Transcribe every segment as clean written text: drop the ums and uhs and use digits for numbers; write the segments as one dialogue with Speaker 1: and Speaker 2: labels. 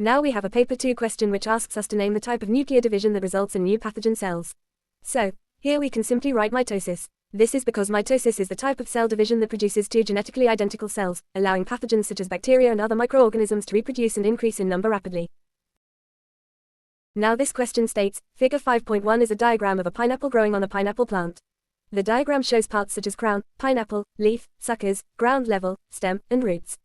Speaker 1: Now we have a paper 2 question which asks us to name the type of nuclear division that results in new pathogen cells. So, here we can simply write mitosis. This is because mitosis is the type of cell division that produces two genetically identical cells, allowing pathogens such as bacteria and other microorganisms to reproduce and increase in number rapidly. Now this question states, Figure 5.1 is a diagram of a pineapple growing on a pineapple plant. The diagram shows parts such as crown, pineapple, leaf, suckers, ground level, stem, and roots.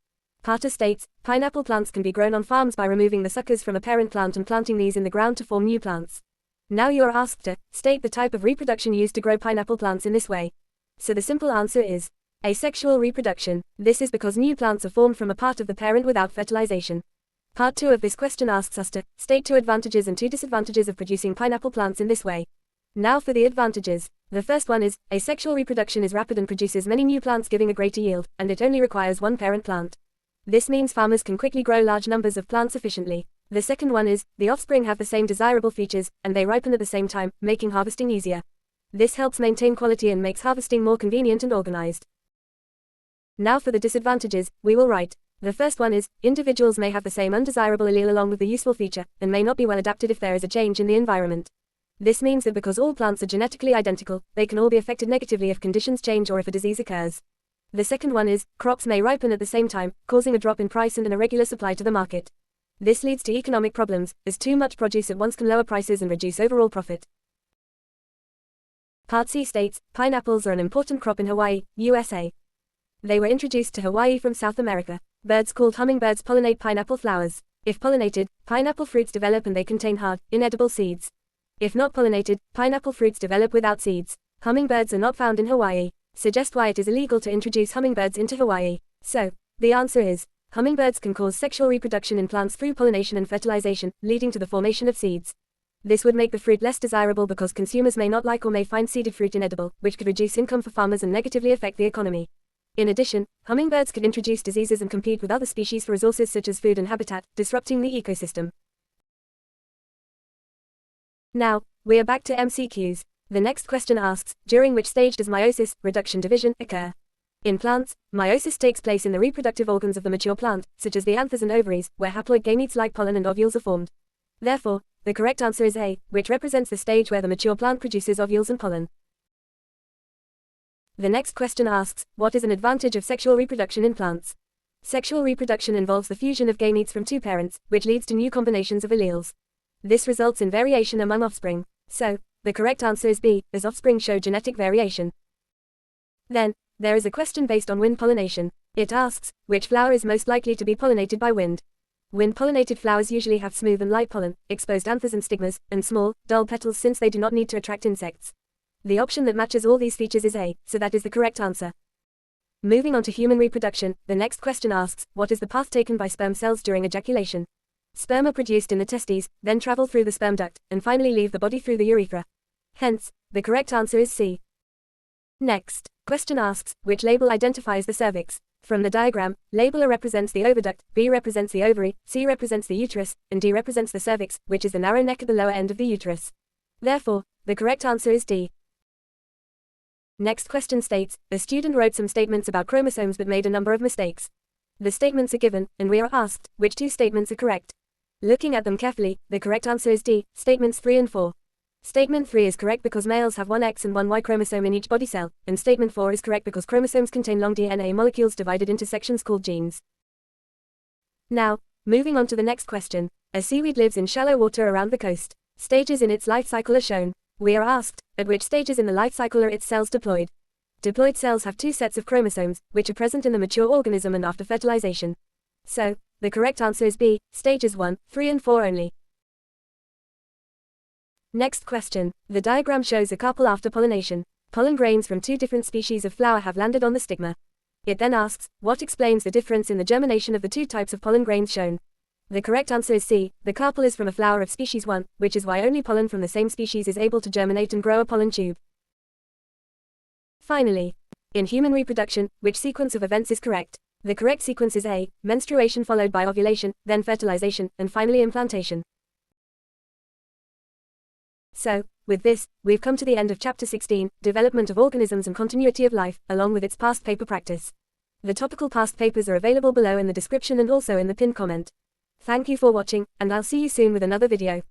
Speaker 1: Part A states, pineapple plants can be grown on farms by removing the suckers from a parent plant and planting these in the ground to form new plants. Now you are asked to state the type of reproduction used to grow pineapple plants in this way. So the simple answer is asexual reproduction. This is because new plants are formed from a part of the parent without fertilization. Part 2 of this question asks us to state 2 advantages and 2 disadvantages of producing pineapple plants in this way. Now for the advantages. The first one is, asexual reproduction is rapid and produces many new plants giving a greater yield, and it only requires one parent plant. This means farmers can quickly grow large numbers of plants efficiently. The second one is, the offspring have the same desirable features, and they ripen at the same time, making harvesting easier. This helps maintain quality and makes harvesting more convenient and organized. Now for the disadvantages, we will write. The first one is, individuals may have the same undesirable allele along with the useful feature, and may not be well adapted if there is a change in the environment. This means that because all plants are genetically identical, they can all be affected negatively if conditions change or if a disease occurs. The second one is, crops may ripen at the same time, causing a drop in price and an irregular supply to the market. This leads to economic problems, as too much produce at once can lower prices and reduce overall profit. Part C states, pineapples are an important crop in Hawaii, USA. They were introduced to Hawaii from South America. Birds called hummingbirds pollinate pineapple flowers. If pollinated, pineapple fruits develop and they contain hard, inedible seeds. If not pollinated, pineapple fruits develop without seeds. Hummingbirds are not found in Hawaii. Suggest why it is illegal to introduce hummingbirds into Hawaii. So, the answer is, hummingbirds can cause sexual reproduction in plants through pollination and fertilization, leading to the formation of seeds. This would make the fruit less desirable because consumers may not like or may find seeded fruit inedible, which could reduce income for farmers and negatively affect the economy. In addition, hummingbirds could introduce diseases and compete with other species for resources such as food and habitat, disrupting the ecosystem. Now, we are back to MCQs. The next question asks, during which stage does meiosis, reduction division, occur? In plants, meiosis takes place in the reproductive organs of the mature plant, such as the anthers and ovaries, where haploid gametes like pollen and ovules are formed. Therefore, the correct answer is A, which represents the stage where the mature plant produces ovules and pollen. The next question asks, what is an advantage of sexual reproduction in plants? Sexual reproduction involves the fusion of gametes from two parents, which leads to new combinations of alleles. This results in variation among offspring. So, the correct answer is B, as offspring show genetic variation. Then, there is a question based on wind pollination. It asks, which flower is most likely to be pollinated by wind? Wind-pollinated flowers usually have smooth and light pollen, exposed anthers and stigmas, and small, dull petals since they do not need to attract insects. The option that matches all these features is A, so that is the correct answer. Moving on to human reproduction, the next question asks, what is the path taken by sperm cells during ejaculation? Sperm are produced in the testes, then travel through the sperm duct, and finally leave the body through the urethra. Hence, the correct answer is C. Next, question asks, which label identifies the cervix? From the diagram, label A represents the oviduct, B represents the ovary, C represents the uterus, and D represents the cervix, which is the narrow neck at the lower end of the uterus. Therefore, the correct answer is D. Next question states, a student wrote some statements about chromosomes but made a number of mistakes. The statements are given, and we are asked, which 2 statements are correct? Looking at them carefully, the correct answer is D, statements 3 and 4. Statement 3 is correct because males have one X and one Y chromosome in each body cell, and statement 4 is correct because chromosomes contain long DNA molecules divided into sections called genes. Now, moving on to the next question. A seaweed lives in shallow water around the coast. Stages in its life cycle are shown. We are asked, at which stages in the life cycle are its cells diploid? Diploid cells have 2 sets of chromosomes, which are present in the mature organism and after fertilization. So, the correct answer is B, stages 1, 3 and 4 only. Next question. The diagram shows a carpel after pollination. Pollen grains from 2 different species of flower have landed on the stigma. It then asks, what explains the difference in the germination of the 2 types of pollen grains shown? The correct answer is C, the carpel is from a flower of species 1, which is why only pollen from the same species is able to germinate and grow a pollen tube. Finally, in human reproduction, which sequence of events is correct? The correct sequence is A, menstruation followed by ovulation, then fertilization, and finally implantation. So, with this, we've come to the end of Chapter 16, Development of Organisms and Continuity of Life, along with its past paper practice. The topical past papers are available below in the description and also in the pinned comment. Thank you for watching, and I'll see you soon with another video.